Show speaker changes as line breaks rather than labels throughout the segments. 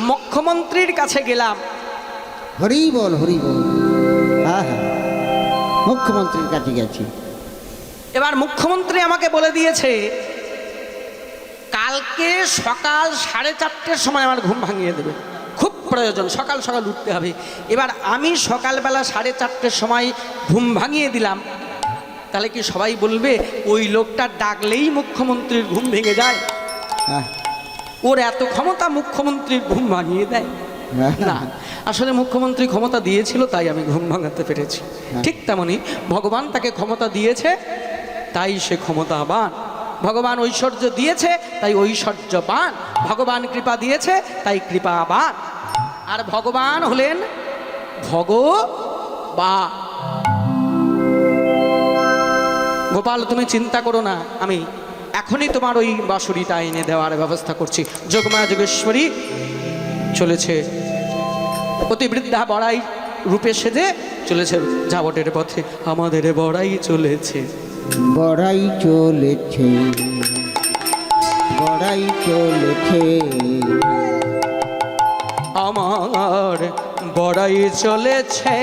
মুখ্যমন্ত্রীর কাছে গেলাম।
হরি বল, হরি বল। হ্যাঁ হ্যাঁ, মুখ্যমন্ত্রীর কাছে গেছি।
এবার মুখ্যমন্ত্রী আমাকে বলে দিয়েছে কালকে সকাল 4:30-র সময় আমার ঘুম ভাঙিয়ে দেবে, খুব প্রয়োজন, সকাল সকাল উঠতে হবে। এবার আমি সকালবেলা 4:30-র সময় ঘুম ভাঙিয়ে দিলাম, তাহলে কি সবাই বলবে ওই লোকটা ডাকলেই মুখ্যমন্ত্রীর ঘুম ভেঙে যায়?
হ্যাঁ
ওর এত ক্ষমতা, মুখ্যমন্ত্রীর ঘুম ভাঙিয়ে দেয়? না, আসলে মুখ্যমন্ত্রী ক্ষমতা দিয়েছিল তাই আমি ঘুম ভাঙাতে পেরেছি। ঠিক তেমনি ভগবান তাকে ক্ষমতা দিয়েছে তাই সে ক্ষমতাবান, ভগবান ঐশ্বর্য দিয়েছে তাই ঐশ্বর্যবান, ভগবান কৃপা দিয়েছে তাই কৃপাবান। আর ভগবান হলেন ভগবান। গোপাল তুমি চিন্তা করো না, আমি এখনই তোমার ওই বাঁশুরিটা এনে দেওয়ার ব্যবস্থা করছি। যোগমায়া যোগেশ্বরী চলেছে অতি বৃদ্ধা বড়াই রূপে সেজে চলেছে যাবটের পথে, আমাদের বড়াই চলেছে,
বড়াই চলেছে, বড়াই চলেছে,
আমার বড়াই চলেছে,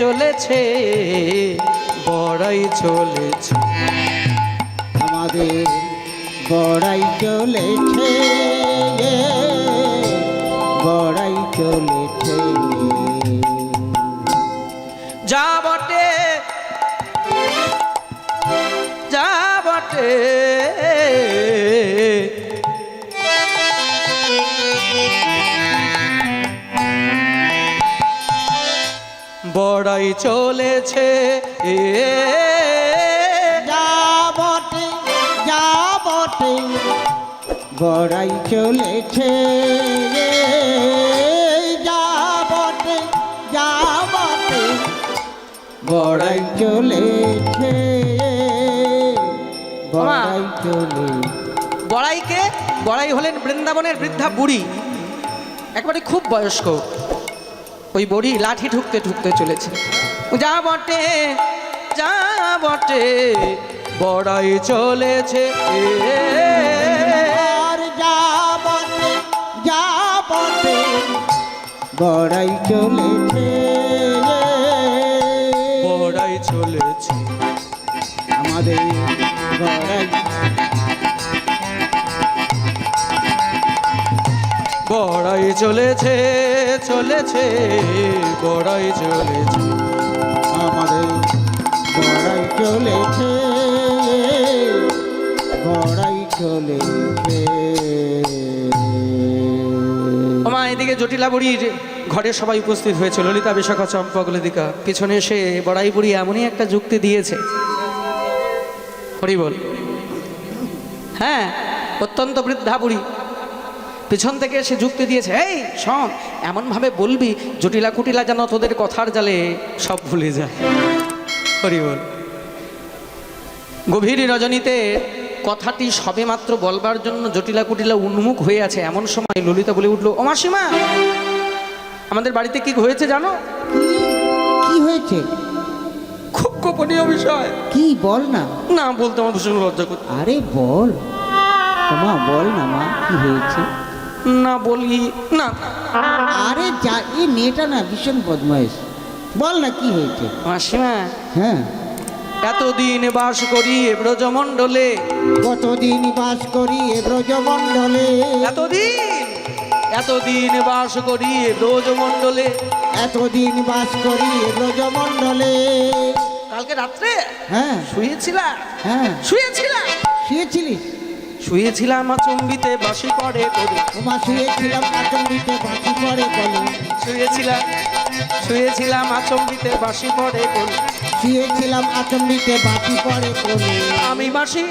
চলেছে বড়াই চলেছে,
আমাদের বড়াই চলেছে, বড়াই চলেছে।
যা বটে যা বটে বড়াই চলেছে,
যা বটে, যা বটে, বড়াই চলেছে, যা বটে, যা বটে, বড়াই চলেছে, বড়াই চলে।
বড়াইকে, বড়াই হলেন বৃন্দাবনের বৃদ্ধা বুড়ি, একবারে খুব বয়স্ক। ওই বুড়ি লাঠি ঠুকতে ঠুকতে চলেছে। যা বটে, যা বটে, বড়াই চলেছে,
আর যা বটে, যা বটে, বড়াই চলেছে,
বড়াই চলেছে,
আমাদের বড়াই,
বড়াই চলেছে, চলেছে বড়াই চলেছে,
আমাদের বড়াই চলেছে, বড়াই চলেছে।
ওমা এদিকে জটিলা বুড়ির ঘরে সবাই উপস্থিত হয়েছে, ললিতা, বিশাখা, চম্পক, ললিতা। পিছনে এসে বড়াই বুড়ি এমনই একটা যুক্তি দিয়েছে, হরি বল। হ্যাঁ, অত্যন্ত বৃদ্ধা বুড়ি পিছন থেকে এসে যুক্তি দিয়েছে, এই শোন, এমনভাবে বলবি জটিলা কুটিলা যেন তোদের কথার জালে সব ভুলে যায়, হরি বল। গভীর রজনীতে কথাটি সবে মাত্র বলবার জন্য জটিলা কুটিলা উন্মুখ হয়ে আছে, এমন সময় ললিতা বলে উঠলো, ও মাসিমা, আমাদের বাড়িতে কি হয়েছে জানো?
কি হয়েছে?
খুব গোপনীয় বিষয়।
কি বল না।
না বলতে আমার ভীষণ লজ্জা করছে।
আরে বল মা, বল না মা, কি হয়েছে?
না বলি না।
আরে যা, এই মেয়েটা না ভীষণ বদমাইশ, বল না কি হয়েছে।
মাসিমা,
হ্যাঁ,
এতদিন বাস করি এ ব্রজমণ্ডলে,
কতদিন বাস করি এ ব্রজমণ্ডলে,
এতদিন এতদিন বাস করি এ ব্রজমণ্ডলে,
এতদিন বাস করি এ ব্রজমণ্ডলে।
কালকে রাত্রে
হ্যাঁ
শুয়েছিলাম,
হ্যাঁ,
শুয়েছিলাম,
শুয়েছিলিস?
শুয়েছিলাম আচম্বিতে বাসি পড়ে করে,
ওমা শুয়েছিলাম আচম্বিতে বাসি পড়ে বলে,
শুয়েছিলাম, শুয়েছিলাম আচম্বিতে বাসি পড়ে করে,
শুয়েছিলাম আচম্বিতে বাসি পড়ে বলে।
আমি বাসি,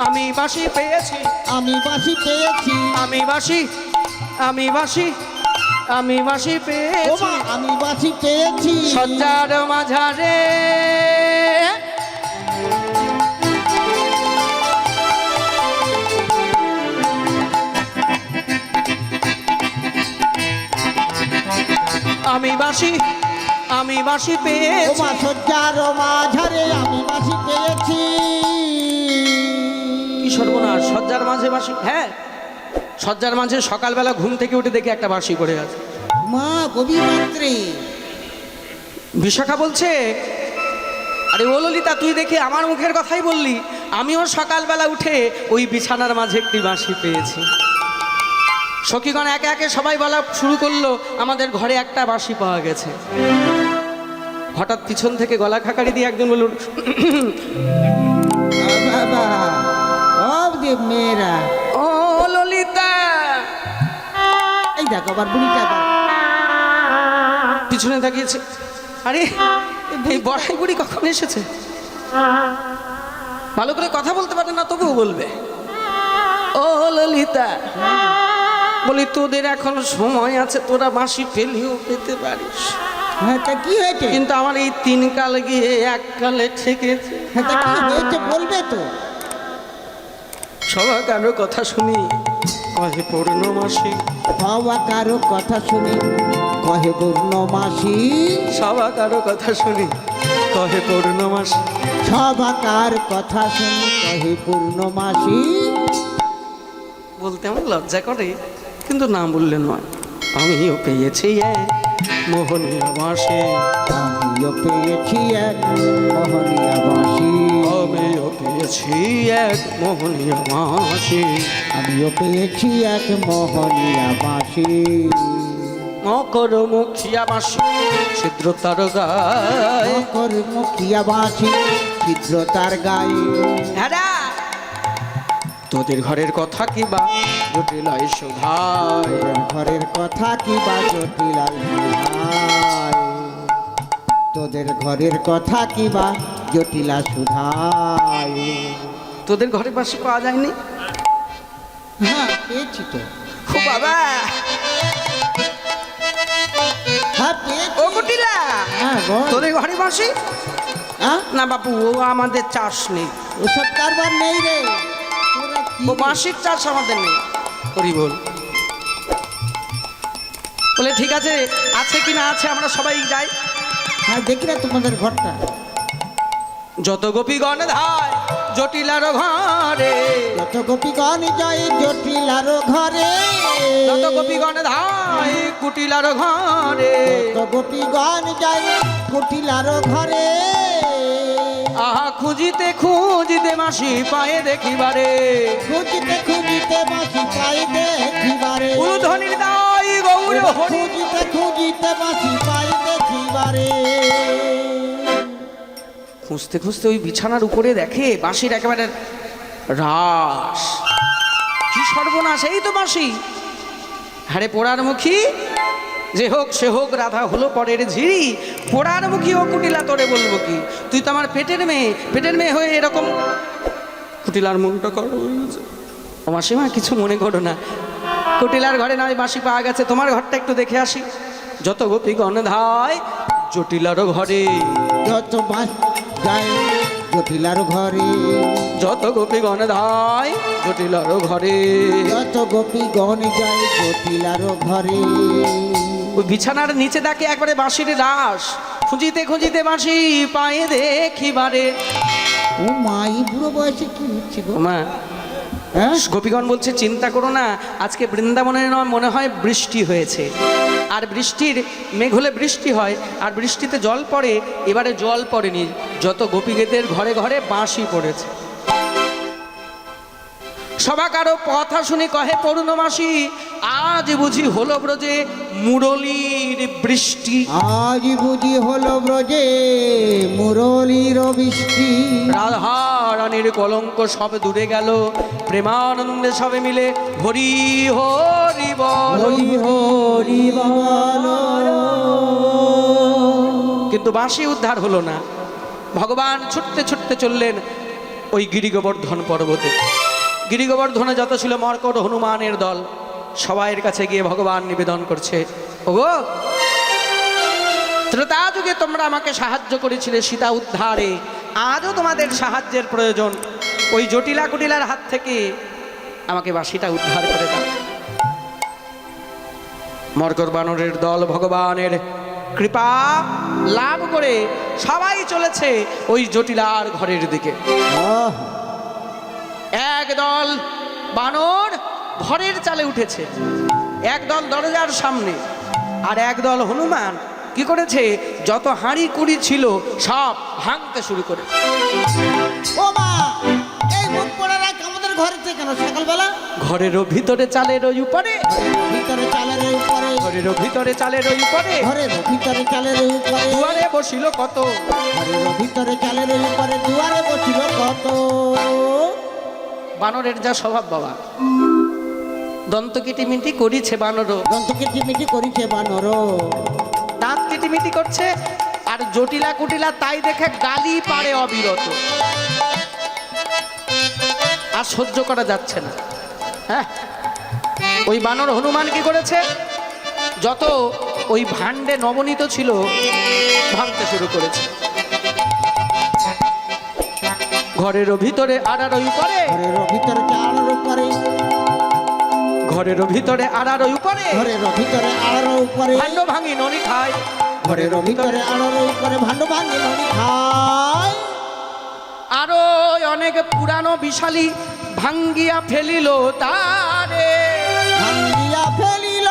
আমি বাসি পেয়েছি,
আমি বাসি পেয়েছি,
আমি বাসি, আমি বাসি, আমি বাসি পেয়েছি,
ওমা আমি বাসি পেয়েছি,
সজ্জার মাঝারে আমি বাসি, আমি বাসি পেয়েছি,
ওমা সজ্জার মাঝারে আমি বাসি পেয়েছি।
কি সর্বনাশ, সজ্জার মাঝে বাসি? হ্যাঁ, সজ্জার মাঝে সকালবেলা ঘুম থেকে উঠে দেখি একটা বাঁশি পড়ে আছে।
মা গভীর রাত্রে।
বিশাখা বলছে, আরে ও ললিতা, তুই দেখি আমার মুখের কথাই বললি, আমিও সকালবেলা উঠে ওই বিছানার মাঝে একটি বাঁশি পেয়েছি। সখীগণ একে একে সবাই বলা শুরু করলো, আমাদের ঘরে একটা বাঁশি পাওয়া গেছে। হঠাৎ পিছন থেকে গলা খাকারি দিয়ে একজন বলল,
বাবা সব যে মেয়েরা।
ও ললিতা।
এই দেখো আবার বুড়িটা আবার।
পিছনে তাকিয়েছে, আরে এই বড়াই বুড়ি কখন এসেছে? ভালো করে কথা বলতে পারে না, তবুও বলবে ও ললিতা। বলি তোদের এখন সময় আছে, তোরা বাঁশি ফেলিও পেতে পারিস।
হ্যাঁ তা কি হয়েছে?
কিন্তু আমার এই 3 কাল গিয়ে 1 কালে ঠেকেছে।
হ্যাঁ তা কি হয়েছে বলবে তো।
সবাই কারো কথা শুনি কহে পূর্ণমাসী,
বাবা কারো কথা শুনে কহে পূর্ণমাসী।
সবাই কারো কথা শুনি কহে পূর্ণমাসী।
সবাকার কথা শুনে কহে পূর্ণমাসী।
বলতে আমার লজ্জা করে, কিন্তু না বললে নয়। আমিও পেয়েছি এক মোহনীয় বাঁশি,
আমিও পেয়েছি এক মোহনীয় বাঁশি।
আমিও পেয়েছি এক মোহনীয় বাঁশি।
আমিও পেয়েছি এক মোহনীয় বাঁশি।
মকর মুখিয়া বাঁশি ছিদ্র তার গায়ে।
মকর মুখিয়া বাঁশি ছিদ্র তার গায়ে।
হ্যাঁ, তোদের ঘরের কথা কি বা জটিলাই শোভায়।
তোদের ঘরের কথা কি বা জটিলাল সুধায়। তোদের ঘরের কথা কি বা জটিলা সুধায়।
তোদের ঘরে বাঁশি পাওয়া যায়নি?
হ্যাঁ পেয়েছি তো।
ও বাবা,
হ্যাঁ পেয়েছি।
ও কুটিলা,
হ্যাঁ বল।
তোদের ঘরে বাঁশি?
হ্যাঁ
না বাপু, ও আমাদের চাষ নেই,
ওসব কারবার নেই রে। তোরা কি
ও
রে?
বাঁশির চাষ আমাদের নেই। করি বল। বলে ঠিক আছে, আছে কি না আছে আমরা সবাই যাই।
হ্যাঁ দেখি না তোমাদের ঘরটা।
যত গোপীগণ ধায় জটিলার ঘরে,
যত গোপীগণ যায় জটিলার ঘরে।
যত গোপীগণ ধায় কুটিলার ঘরে।
যত গোপীগণ যায় কুটিলার ঘরে।
আহা খুঁজিতে খুঁজিতে মাসি পায়ে দেখিবারে।
খুঁজিতে খুঁজিতে বাঁশি পাই দেখিবারে।
উলুধ্বনির দায় গৌর হরি।
খুঁজিতে খুঁজিতে বাঁশি পাই দেখিবারে।
খুঁজতে খুঁজতে ওই বিছানার উপরে দেখে বাঁশির একেবারে রাস। কি সর্বনাশ, এই তো বাঁশি। হারে পোড়ার মুখী, যে হোক সে হোক, রাধা হলো পরের ঝিরি। পোড়ার মুখী ও কুটিলা, তোরে বলবো কি? তুই তো আমার পেটের মেয়ে, পেটের মেয়ে হয়ে এরকম। কুটিলার মনটা করো ও মাসিমা, কিছু মনে করো না। কুটিলার ঘরে নয় বাঁশি পাওয়া গেছে, তোমার ঘরটা একটু দেখে আসি। যত গোপীগণ ধায় জটিলার ঘরে।
যত বাঁশ যায় জটিলার ঘরে।
যত গোপীগণ ধায় জটিলার ঘরে।
যত গোপীগণ যায় জটিলার ঘরে।
ওই বিছানার নিচে দেখে একবারে বাঁশির রাস। খুঁজিতে খুঁজিতে বাঁশি পায়ে দেখিবারে।
ও মা, এই বুড়ো বয়সে কি হচ্ছে গো?
মা,
হ্যাঁ
গোপীগণ বলছে চিন্তা করো না, আজকে বৃন্দাবনে মনে হয় বৃষ্টি হয়েছে। আর বৃষ্টির মেঘ হলে বৃষ্টি হয়, আর বৃষ্টিতে জল পড়ে। এবারে জল পড়েনি, যত গোপীদের ঘরে ঘরে বাঁশি পড়েছে। সবা কারো কথা শুনে কহে পূর্ণমাসী, আজ বুঝি হলো ব্রজে মুরলীর বৃষ্টি।
আজ বুঝি হলো ব্রজে মুরলীর বৃষ্টি।
রাধা রানীর কলঙ্ক সব দূরে গেল, প্রেমানন্দে সবে মিলে হরি হরি বল।
হরি হরি বল।
কিন্তু বাঁশি উদ্ধার হলো না। ভগবান ছুটতে ছুটতে চললেন ওই গিরিগোবর্ধন পর্বতে। গিরিগোবর্ধনে যত ছিল মর্কট হনুমানের দল, সবাইয়ের কাছে গিয়ে ভগবান নিবেদন করছে, ওগো ত্রেতা যুগে তোমরা আমাকে সাহায্য করেছিলে সীতা উদ্ধারে, আজও তোমাদের সাহায্যের প্রয়োজন। ওই জটিলা কুটিলার হাত থেকে আমাকে বাঁশিটা উদ্ধার করে দাও। মর্কট বানরের দল ভগবানের কৃপা লাভ করে সবাই চলেছে ওই জটিলার ঘরের দিকে।
আহ,
এক দল বানর ঘরের চালে উঠেছে, একদল দরজার সামনে আর একদল হনুমান কি করেছে, যত হাঁড়ি কুড়ি ছিল সব ভাঙতে শুরু করে।
ও মা, এই মুখ পড়ে রাখ আমাদের ঘরেতে কেন সকালবেলা?
ঘরেরও ভিতরে চালের ওই উপরে,
ভিতরে চালের উপরে,
ঘরেরও ভিতরে চালের ওই উপরে,
ঘরের ভিতরে চালের উপরে,
দুয়ারে বসিল কত,
ঘরের ভিতরে চালের উপরে, দুয়ারে বসিল কত।
বানরের যা স্বভাব বাবা, দন্ত কিটিমিটি করিছে বানরও,
দন্ত কিটিমিটি করিছে বানর,
দাঁত কিটিমিটি করছে, আর জটিলা কুটিলা তাই দেখে গালি পারে অবিরত, আর সহ্য করা যাচ্ছে না। হ্যাঁ, ওই বানর হনুমান কি করেছে, যত ওই ভাণ্ডে নবনীত ছিল ভাঙতে শুরু করেছে। ঘরেরও ভিতরে আড়ার উপরে,
ঘরের ভিতরে চালের উপরে,
ঘরেরও ভিতরে আড়ার উপরে,
ঘরের ভিতরে আলোর উপরে,
ভাণ্ড ভাঙি ননি খায়,
ঘরের ভিতরে আলোর উপরে ভাণ্ড ভাঙি ননি খায়।
আরো অনেক পুরানো বিশালী ভাঙ্গিয়া ফেলিল তারে,
ভাঙ্গিয়া ফেলিল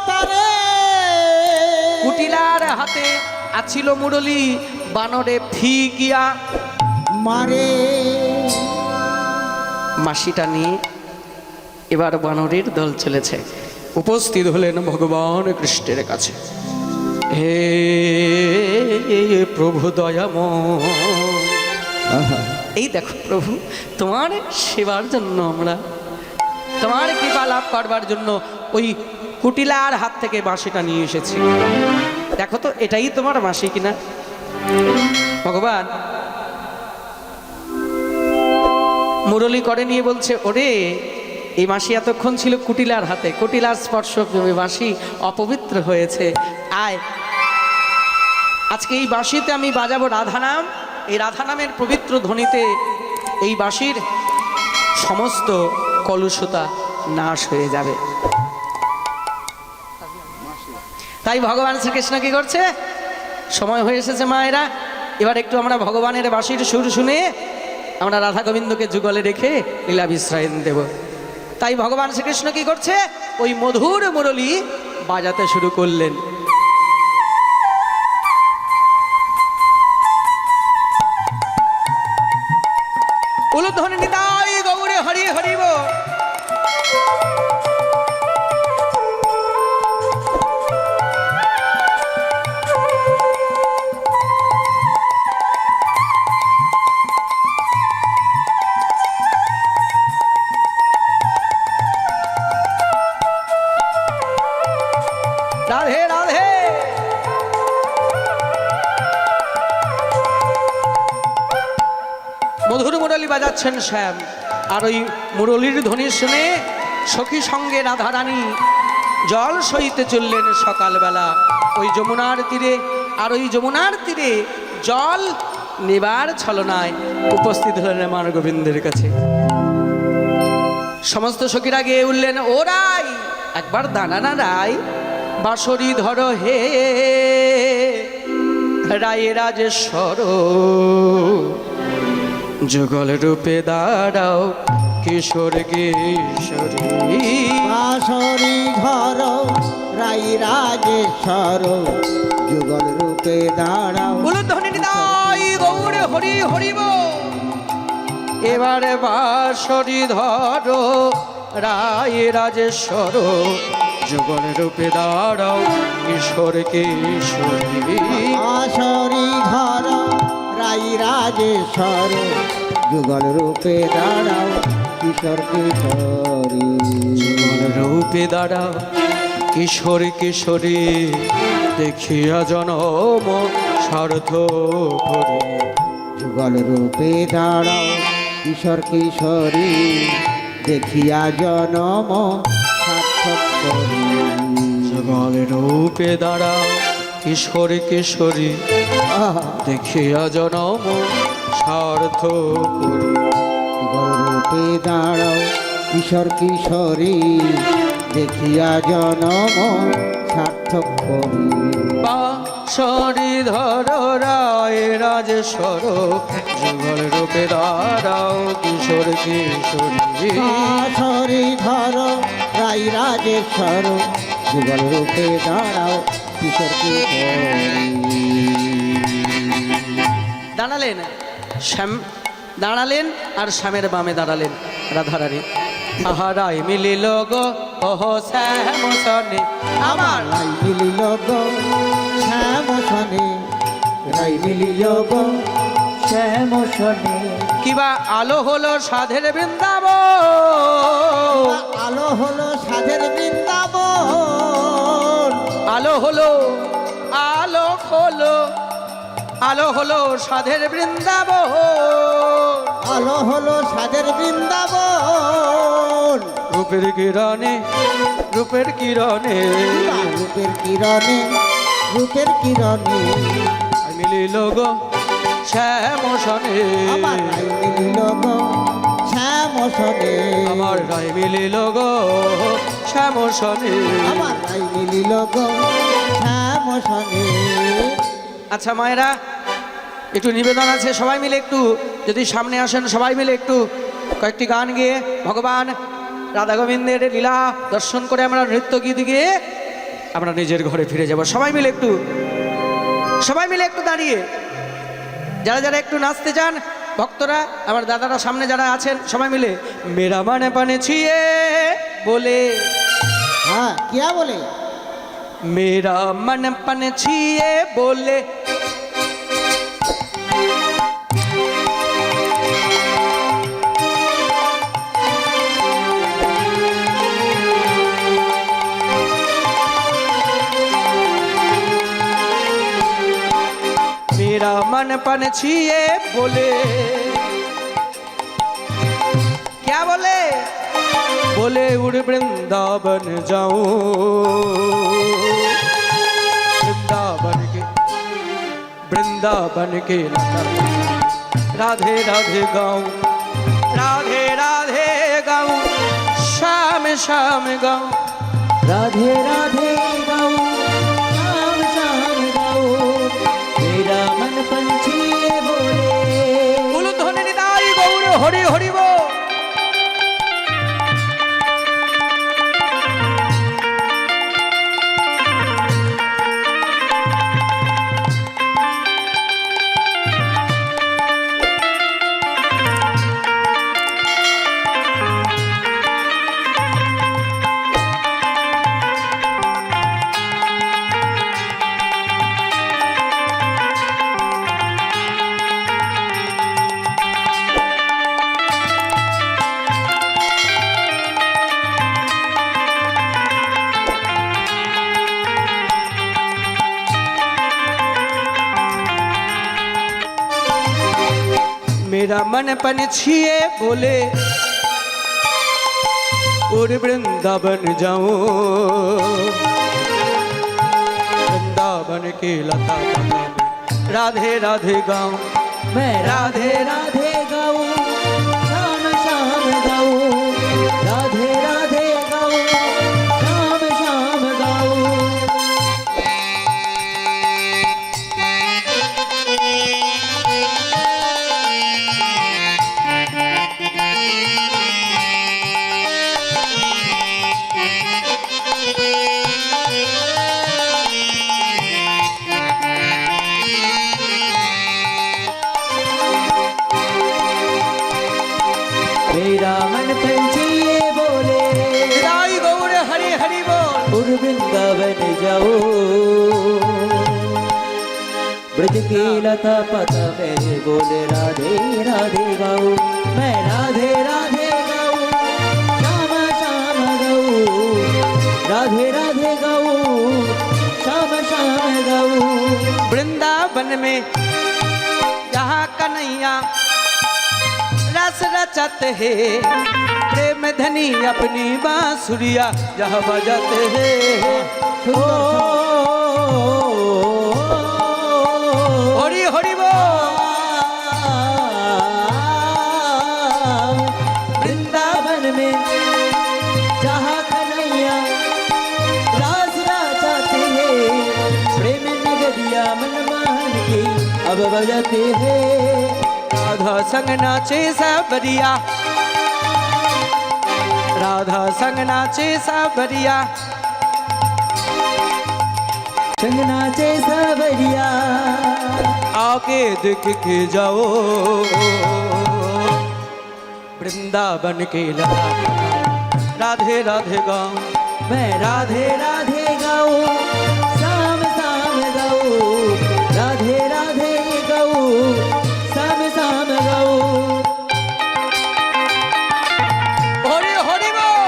তারে,
কুটিলার হাতে আছিল মুরলি, বানরে ফিকিয়া
মারে।
মাসিটা নিয়ে এবার বানরের দল চলেছে, উপস্থিত হলেন ভগবান কৃষ্ণের কাছে। হে প্রভু দয়াময়, এই দেখো প্রভু, তোমার সেবার জন্য আমরা, তোমার কৃপা লাভ করবার জন্য ওই কুটিলার হাত থেকে বাঁশিটা নিয়ে এসেছি। দেখো তো এটাই তোমার বাঁশি কিনা। ভগবান মুরলি করে নিয়ে বলছে, ওরে এই বাঁশি এতক্ষণ ছিল কুটিলার হাতে, কুটিলার স্পর্শ বাঁশি অপবিত্র হয়েছে, আয় আজকে এই বাঁশিতে আমি বাজাবো রাধানাম, এই রাধানামের পবিত্র ধ্বনিতে এই বাঁশির সমস্ত কলুষতা নাশ হয়ে যাবে। তাই ভগবান শ্রীকৃষ্ণ কি করছে, সময় হয়ে এসেছে মায়েরা, এবার একটু আমরা ভগবানের বাঁশির সুর শুনে আমরা রাধা গোবিন্দকে যুগলে রেখে লীলা বিশ্রায়ন দেব। তাই ভগবান শ্রীকৃষ্ণ কি করছে, ওই মধুর মুরলি বাজাতে শুরু করলেন। উলুধ্বনি নিতাই গৌরে হরি হরিব। রাধে রাধে। মধুর মুরলি বাজাচ্ছেন শ্যাম, আর ওই মুরলির ধ্বনি শুনে সখী সঙ্গে রাধারানী জল সইতে চললেন সকালবেলা ওই যমুনার তীরে। আর ওই যমুনার তীরে জল নেবার ছলনায় উপস্থিত হলেন আমার গোবিন্দের কাছে। সমস্ত সখীরা গিয়ে উঠলেন, ও রাই একবার দানা না রাই, বাঁশরি ধরো হে রায় রাজেশ্বর, যুগল রূপে দাঁড়াও কিশোর কিশোরী,
বাঁশরি ঘর রাই রাজেশ্বর, যুগল রূপে দাঁড়াও।
উলুধ্বনি নিতাই গৌরে হরি হরিব। এবারে বাঁশরি ধরো রায় রাজেশ্বর, যুগল রূপে দাঁড়াও কিশোর কিশোরী,
বাঁশরি ঘর রাই রাজেশ্বর, যুগল রূপে দাঁড়াও কিশোর কিশোরী,
যুগল রূপে দাঁড়াও কিশোর কিশোরী, দেখিয়া জনম সার্থ করি,
যুগল রূপে দাঁড়াও কিশোর কিশোরী, দেখিয়া জনম সার্থক করি,
যুগল রূপে দাঁড়াও কিশোর কিশোরী, দেখিয়া জনম সার্থ করি,
যুগল রূপে দাঁড়াও কিশোর কিশোরী, দেখিয়া জনম সার্থক করি।
বাঁশরি ধর রায় রাজেশ্বর যুগল রূপে দাঁড়াও কিশোর কিশোরী।
বাঁশরি ধর রাই রাজেশ্বর যুগল রূপে দাঁড়াও কিশোর কিশোরী।
দাঁড়ালেন শ্যাম, দাঁড়ালেন আর শ্যামের বামে দাঁড়ালেন রাধারানী। আহারাই মিলিল গো ওহ শ্যাম সনে আমার
রাই মিলিল গো শ্যাম সনে, রাই মিলিল গো শ্যাম সনে।
কিবা আলো হলো সাধের বৃন্দাবন,
আলো হলো সাধের বৃন্দাবন,
আলো হলো আলো হলো আলো হলো সাধের বৃন্দাবন,
আলো হলো সাধের বৃন্দাবন।
রূপের কিরণে রূপের কিরণে
রূপের কিরণে রূপের কিরণে
মিলিল গো শ্যাম সনে
আমার রাই মিলিল গো শ্যাম সনে,
আমার রায় মিলিল গো শ্যাম সনে।
আমার রাই মিলিল গো শ্যাম সনে।
আচ্ছা মায়েরা, একটু নিবেদন আছে, সবাই মিলে একটু যদি সামনে আসেন, সবাই মিলে একটু কয়েকটি গান গেয়ে ভগবান রাধা গোবিন্দের লীলা দর্শন করে আমরা নৃত্য গীত গিয়ে আমরা নিজের ঘরে ফিরে যাব। সবাই মিলে একটু দাঁড়িয়ে যারা যারা একটু নাচতে চান ভক্তরা, আমার দাদারা সামনে যারা আছেন সবাই মিলে মেরা মানে পানে ছিয়ে বলে,
হ্যাঁ কিয়া বলে,
मेरा मन पन छिए बोले मेरा मन पन छिए बोले, क्या बोले? बोले उड़ वृंदावन जाऊं, वृंदावन के लता राधे राधे गाऊं, राधे राधे गाऊं, शाम शाम गाऊं,
राधे राधे गाऊं, शाम शाम गाऊं, मेरा मन पंछी बोले।
बोलो ध्वनि निताई गौर हरि हरि बोल। मेरा मन पन छिए बोले और वृंदावन जाऊं, वृंदावन के लता पता में राधे राधे गाऊं,
मैं राधे राधे गाऊं, शाम शाम गाऊं, राधे राधे गाऊं, शाम शाम गाऊं। मेरा मन पंछी बोले,
राई गौर हरि हरि बोल।
उड़ वृंदावन जाओ, ब्रज की लता पता में बोले राधे राधे गाओ, मैं राधे राधे गाऊं, शाम शाम गाऊं, राधे राधे गाऊं, शाम शाम गाऊं।
वृंदावन में जहाँ कन्हैया रस रचत है, प्रेम धनी अपनी बांसुरिया जहाँ बजाते हैं। हरि हरि बोल।
वृंदावन में जहाँ कन्हैया रास राचत
अब बजाते हैं।
राधा संग नाचे सबरिया, राधा संग नाचे सबरिया,
संग नाचे सबरिया,
आके देख के जाओ वृंदावन के लता। राधे राधे गाँव,
मैं राधे राधे गाऊं, शाम शाम गाऊं, राधे राधे गाऊं, शाम शाम गाऊं।
हरि हरि बोल।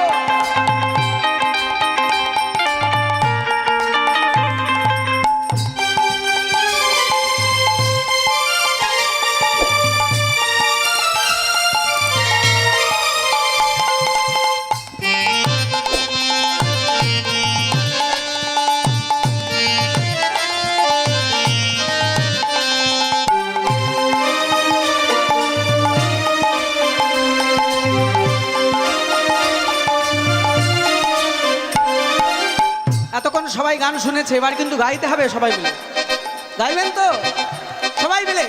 এতক্ষণ সবাই গান শুনেছে, এবার কিন্তু গাইতে হবে সবাই মিলে। গাইবেন তো সবাই মিলে?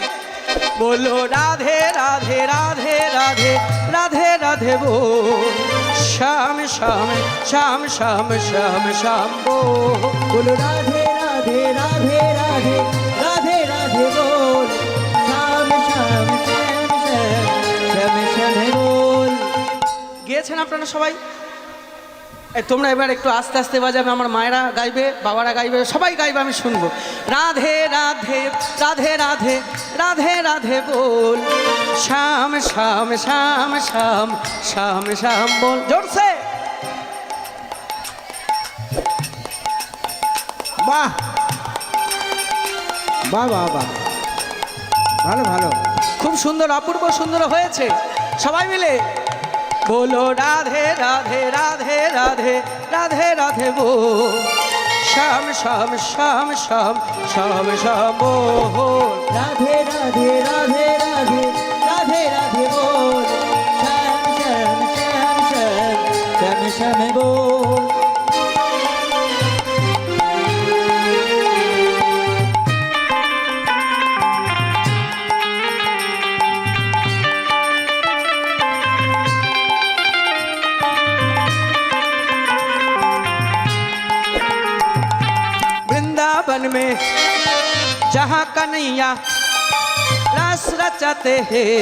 বলো রাধে রাধে রাধে রাধে রাধে রাধে बोल, श्याम श्याम श्याम श्याम श्याम श्याम बोल।
बोलो राधे राधे राधे राधे राधे राधे बोल, शाम शाम श्याम श्याम श्याम श्याम बोल।
গিয়েছেন আপনারা সবাই? এই তোমরা এবার একটু আস্তে আস্তে বাজাবে, আমার মায়েরা গাইবে, বাবারা গাইবে, সবাই গাইবে, আমি শুনবো। রাধে রাধে রাধে রাধে রাধে রাধে बोल, श्याम श्याम श्याम श्याम श्याम श्याम बोल। जोर से
বাহ বাহ বাহ বাহ, ভালো ভালো।
খুব সুন্দর, অপূর্ব সুন্দর হয়েছে। সবাই মিলে बोलो राधे राधे राधे राधे राधे राधे बोल, श्याम श्याम श्याम श्याम श्याम श्याम बोल।
राधे राधे राधे राधे राधे राधे बोल, श्याम श्याम श्याम श्याम श्याम श्याम बोल।
वृंदावन में जहाँ कन्हैया रास रचाते हैं,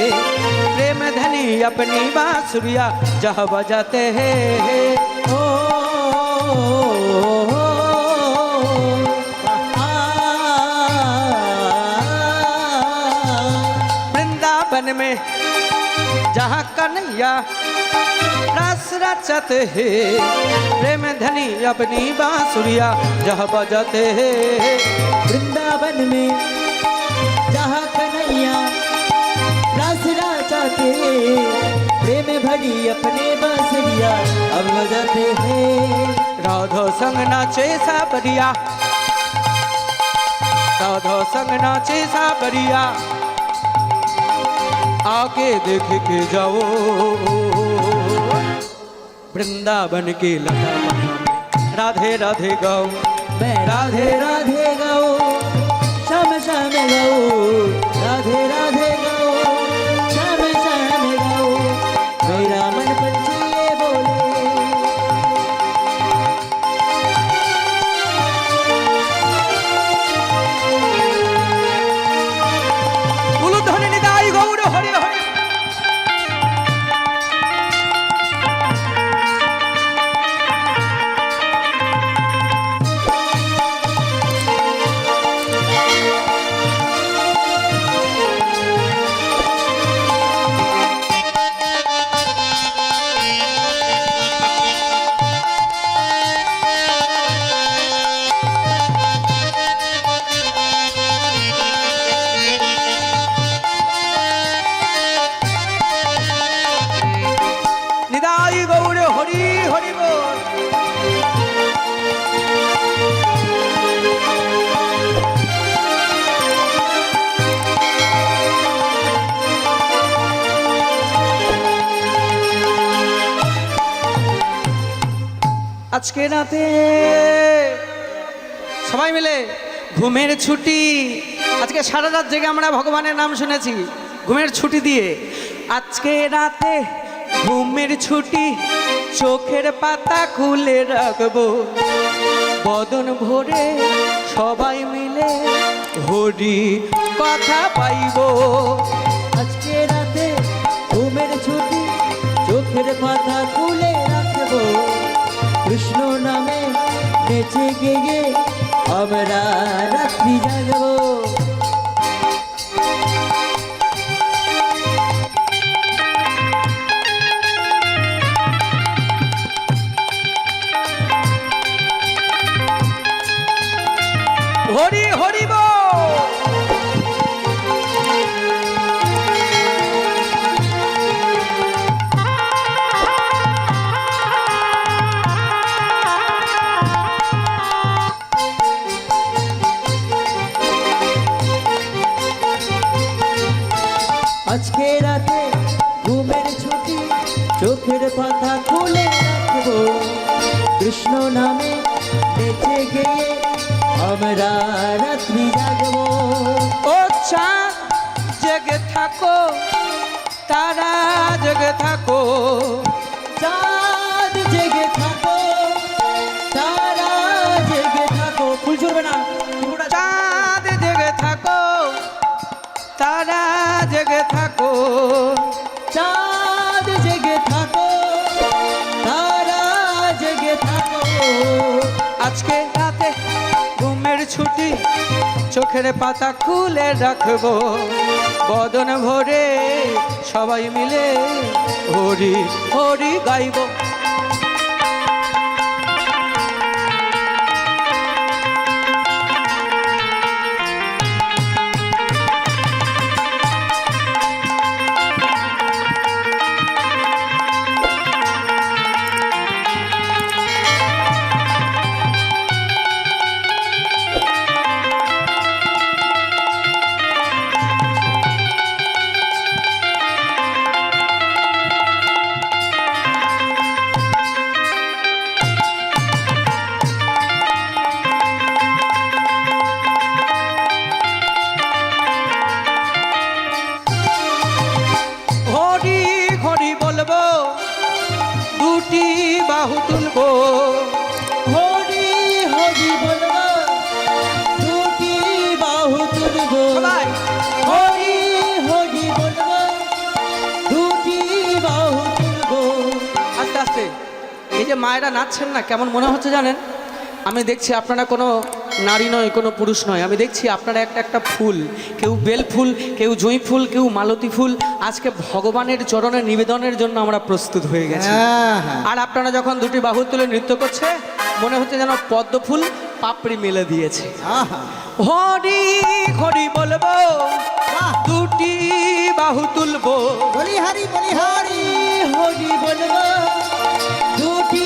प्रेम धनी अपनी बांसुरिया जहाँ बजाते हैं।
ओ
वृंदावन में जहाँ कन्हैया रास रचाते हैं, प्रेम धनी अपनी बांसुरिया जहाँ बजाते हैं।
वृंदावन में जहाँ कन्हैया रास रचाते हैं, प्रेम भरी अपने बांसुरिया अब बजाते हैं।
राधा संग नाचे साबरिया, राधा संग नाचे साबरिया, आके देख के जाओ वृंदावन के लता में। राधे राधे गाओ,
मैं राधे राधे गाऊं, श्याम श्याम गाऊं, राधे राधे गाऊं, श्याम श्याम गाऊं। मेरा मन पंछी ये बोले,
उलुध्वनि निदाई गौर हरि हरि। निदाई गौर हरि हरि बोल। আজকে রাতে সবাই মিলে ঘুমের ছুটি আজকে সারা রাত জেগে আমরা ভগবানের নাম শুনেছি ঘুমের ছুটি দিয়ে। আজকে রাতে ঘুমের ছুটি, চোখের পাতা খুলে রাখবো, বদন ভরে সবাই মিলে হরি কথা পাইবো।
আজকে রাতে ঘুমের ছুটি, চোখের পাতা খুলে রাখবো, কৃষ্ণ নামে নেচে গেয়ে আমরা রাত্রি জাগবো।
হরি হরি বল।
আজকে রাতে ঘুমের ছুটি, চোখের পাতা খুলে রাখবো, কৃষ্ণ নামে বেঁচে গিয়ে আমরা রাত্রি জাগবো।
ও চাঁদ জেগে থাকো, তারা জেগে থাকো,
চাঁদ জেগে থাকো, তারা জেগে থাকো। ফুল ছড়বে না,
চাঁদ জেগে থাকো, তারা জেগে থাকো,
চাঁদ জেগে থাকো, তারা জেগে থাকো।
আজকে রাতে ঘুমের ছুটি, চোখের পাতা খুলে রাখবো, বদন ভরে সবাই মিলে হরি হরি গাইব। হরি হরি বলবো, দুটি বাহু তুলবো,
হরি হরি বলবো, দুটি বাহু তুলবো।
সবাই
হরি হরি বলবো, দুটি বাহু তুলবো।
আস্তে আস্তে। এই যে মায়েরা নাচছেন না, কেমন মনে হচ্ছে জানেন? আমি দেখছি আপনারা কোনো নারী নয়, কোনো পুরুষ নয়, আমি দেখছি আপনারা একটা একটা ফুল, কেউ বেল ফুল, কেউ জুঁই ফুল, কেউ মালতী ফুল, আজকে ভগবানের চরণে নিবেদনের জন্য আমরা প্রস্তুত হয়ে গেছি।
হ্যাঁ হ্যাঁ
আর আপনারা যখন দুটি বাহু তুলে নৃত্য করছে, মনে হচ্ছে যেন পদ্ম ফুল পাপড়ি মেলে দিয়েছে।
আহা
হরি হরি বলবো,
বাহ
দুটি বাহু তুলবো,
বলি হরি বলি হরি
হরি বলবো, দুটি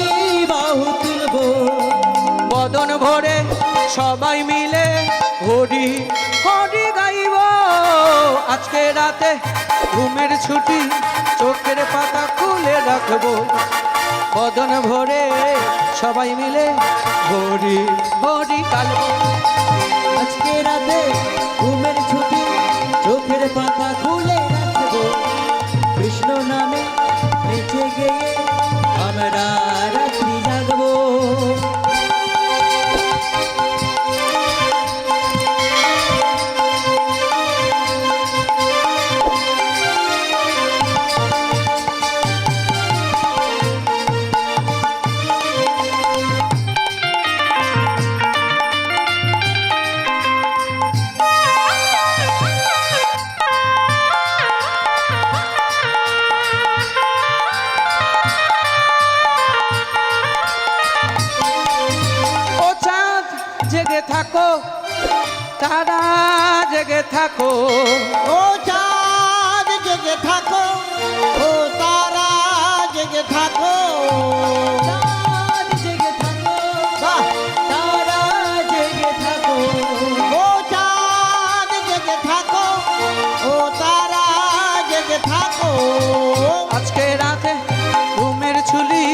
বাহু তুলবো,
বদন ভরে সবাই মিলে হরি হরি গাইব। আজকে রাতে ঘুমের ছুটি, চোখের পাতা খুলে রাখবো, বদন ভরে সবাই মিলে হরি হরি গাইব।
আজকে রাতে ঘুমের ছুটি, চোখের পাতা খুলে রাখবো, কৃষ্ণ নামে বেঁচে গিয়ে আমরা রাত্রি জাগবো।
ও চাঁদ জেগে থাকো, তারা জেগে থাকো,
ও চাঁদ জেগে থাকো, ও তারা জেগে থাকো।
চাঁদ জেগে থাকো,
বাহ
তারা জেগে থাকো,
ও চাঁদ জেগে থাকো, ও তারা জেগে থাকো।
আজকে রাতে ঘুমের ছুলি,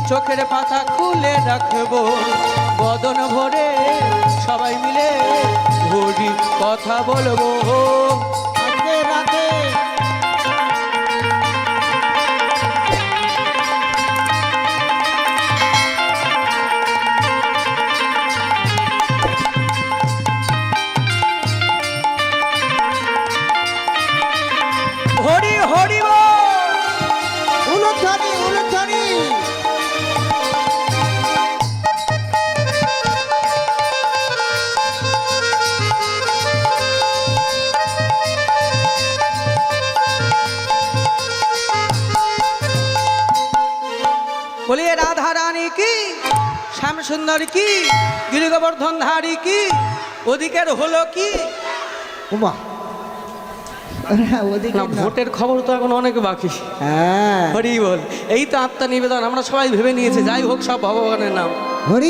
চোখের পাতা খুলে রাখবো, বদন ভরে সবাই মিলে হরি কথা বলবো।
রাধে রাধে
হরি হরি বল।
উলুধ্বনি উলুধ্বনি
বলিয়ে রাধা রানী কি, শ্যাম সুন্দর কি, গিরিগোবর্ধন ধারী কি, ওদিকের হলো কি?
উমা ওদিকে
না,
না।
ভোটের খবর তো এখন অনেক বাকি।
হ্যাঁ
হরি বল। এই তো আত্মনিবেদন, আমরা সবাই ভেবে নিয়েছি, যাই হোক সব ভগবানের নাম।
হরি